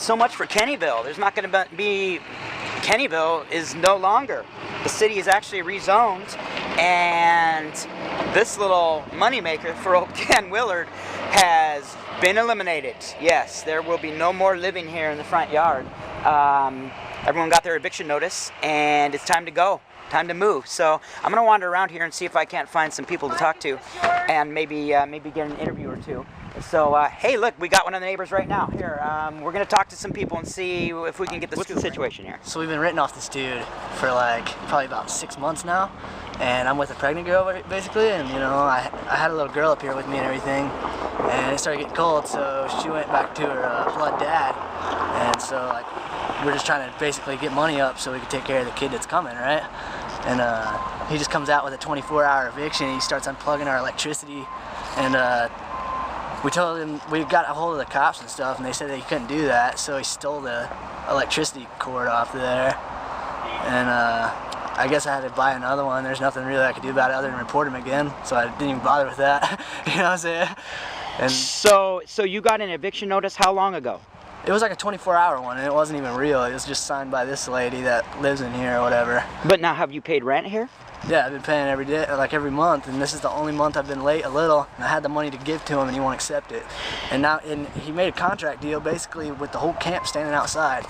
so much for Kennyville. There's not going to be, Kennyville is no longer. The city is actually rezoned, and this little moneymaker for old Ken Willard has been eliminated. Yes, there will be no more living here in the front yard. Everyone got their eviction notice, and it's time to go. Time to move. So I'm gonna wander around here and see if I can't find some people to talk to, and maybe get an interview or two. So hey, look, we got one of the neighbors right now. Here, we're gonna talk to some people and see if we can get the scoop. What's the situation here? So we've been renting off this dude for like probably about 6 months now, and I'm with a pregnant girl basically, and you know I had a little girl up here with me and everything, and it started getting cold, so she went back to her blood dad, and so like we're just trying to basically get money up so we can take care of the kid that's coming, right? And he just comes out with a 24-hour eviction. He starts unplugging our electricity, and we told him, we got a hold of the cops and stuff, and they said that he couldn't do that, so he stole the electricity cord off there. And I guess I had to buy another one. There's nothing really I could do about it other than report him again, so I didn't even bother with that. You know what I'm saying? And so you got an eviction notice how long ago? it was like a 24-hour one, and it wasn't even real. It was just signed by this lady that lives in here or whatever. But now, have you paid rent here? Yeah, I've been paying every day, like every month, and this is the only month I've been late a little, and I had the money to give to him, and he won't accept it. And now, he made a contract deal basically with the whole camp standing outside,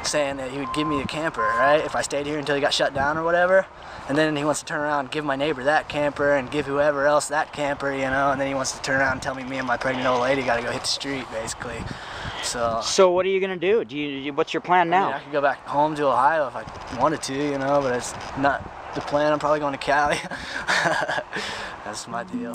saying that he would give me a camper, right, if I stayed here until he got shut down or whatever. And then he wants to turn around and give my neighbor that camper and give whoever else that camper, you know, and then he wants to turn around and tell me and my pregnant old lady got to go hit the street, basically. So what are you going to do? What's your plan now? I mean, I could go back home to Ohio if I wanted to, you know, but it's not the plan. I'm probably going to Cali. That's my deal.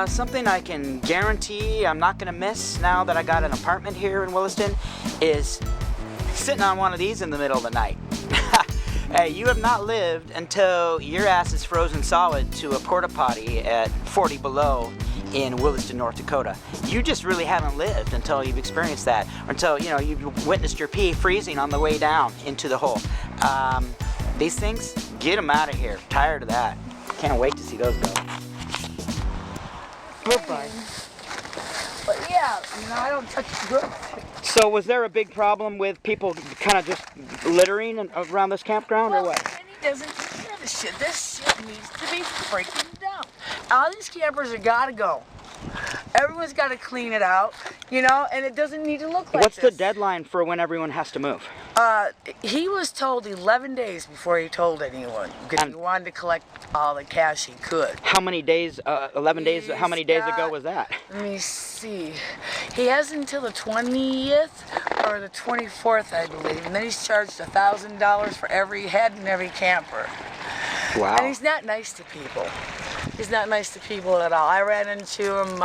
Something I can guarantee I'm not going to miss now that I got an apartment here in Williston is sitting on one of these in the middle of the night. Hey, you have not lived until your ass is frozen solid to a porta potty at 40 below in Williston, North Dakota. You just really haven't lived until you've experienced that, or until, you know, you've witnessed your pee freezing on the way down into the hole. These things, get them out of here. Tired of that. Can't wait to see those go. Goodbye. But yeah, you know, I don't touch the roof. So was there a big problem with people kind of just littering around this campground, or what? Kenny doesn't give a shit. This shit needs to be freaking down. All these campers have got to go. Everyone's got to clean it out, you know, and it doesn't need to look like What's this. the deadline for when everyone has to move? He was told 11 days before he told anyone, because he wanted to collect all the cash he could. How many days, 11 days, how many days ago was that? Let me see. He has until the 20th or the 24th, I believe, and then he's charged $1,000 for every head and every camper. Wow. And he's not nice to people. He's not nice to people at all. I ran into him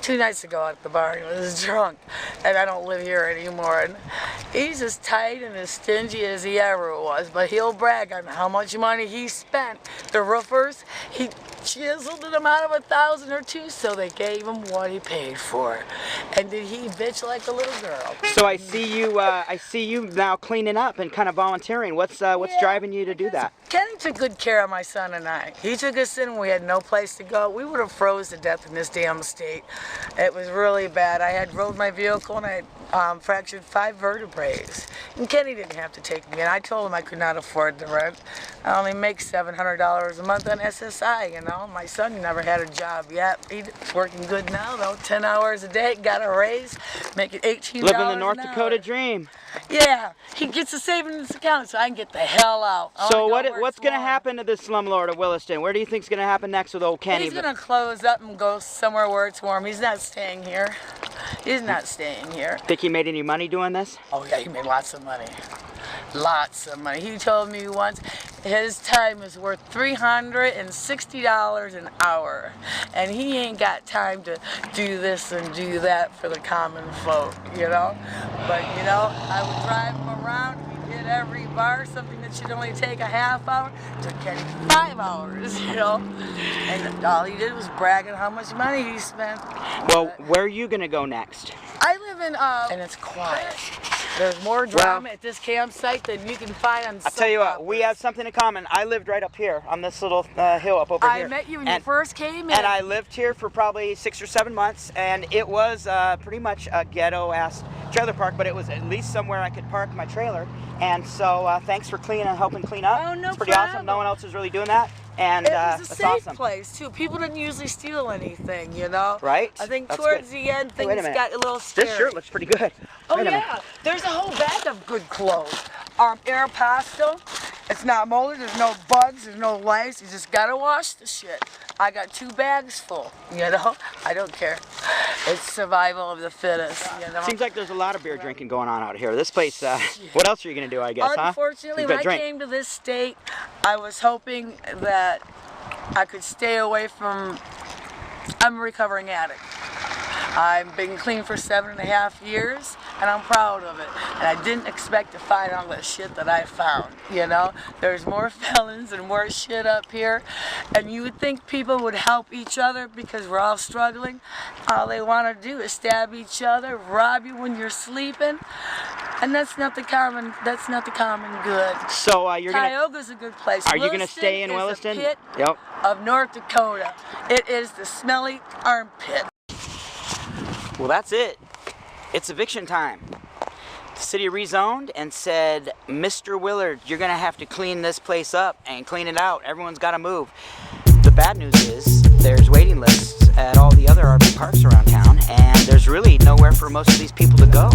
2 nights ago at the bar. He was drunk, and I don't live here anymore. And he's as tight and as stingy as he ever was, but he'll brag on how much money he spent. The roofers, he chiseled them out of $1,000 or $2,000, so they gave him what he paid for. And did he bitch like a little girl? So I see you now cleaning up and kind of volunteering. What's driving you to do that? Kenny took good care of my son and I. He took us in when we had no place to go. We would have froze to death in this damn state. It was really bad. I had rode my vehicle and I fractured 5 vertebrae. And Kenny didn't have to take me in. I told him I could not afford the rent. I only make $700 a month on SSI, you know. My son never had a job yet. He's working good now, though. 10 hours a day, got a raise, making $18 Living the North Dakota dream. Yeah, he gets a savings account so I can get the hell out. So what's going to happen to this slumlord of Williston? Where do you think's going to happen next with old Kenny? He's going to close up and go somewhere where it's warm. He's not staying here. He's not staying here. Think he made any money doing this? Oh yeah, he made lots of money. lots of money. He told me once his time is worth $360 an hour, and he ain't got time to do this and do that for the common folk, you know. But you know, I would drive him around. We'd hit every bar, something that should only take a half hour took Kenny 5 hours, you know. And all he did was brag on how much money he spent. Well, where are you gonna go next? I live in, and it's quiet. There's more drama at this campsite than you can find on I'll tell you what, we have something in common. I lived right up here on this little hill up over here. I met you when you first came in. And I lived here for probably 6 or 7 months, and it was pretty much a ghetto-ass trailer park, but it was at least somewhere I could park my trailer. And so thanks for helping clean up. Oh, no It's pretty problem. awesome. No one else is really doing that. And it was a that's safe awesome. place too. People didn't usually steal anything, you know. Right? I think That's towards good. the end Hey, wait a things minute. got a little scary. This shirt looks pretty good. Oh Wait a minute. yeah, there's a whole bag of good clothes. Aeropostale. It's not molded. There's no bugs. There's no lice. You just gotta wash the shit. I got 2 bags full. You know, I don't care. It's survival of the fittest. You know. Seems like there's a lot of beer drinking going on out here. This place. What else are you gonna do? I guess, Unfortunately, huh? when I came to this state, I was hoping that I could stay away from. I'm a recovering addict. I've been clean for 7.5 years, and I'm proud of it. And I didn't expect to find all the shit that I found, you know? There's more felons and more shit up here, and you would think people would help each other because we're all struggling. All they want to do is stab each other, rob you when you're sleeping, and that's not the common good. So you're gonna. Tioga's a good place. Are you gonna stay in Williston? Is a pit Yep. of North Dakota. It is the smelly armpit. Well, that's it. It's eviction time. The city rezoned and said, Mr. Willard, you're gonna have to clean this place up and clean it out. Everyone's gotta move. The bad news is there's waiting lists at all the other RV parks around town, and there's really nowhere for most of these people to go.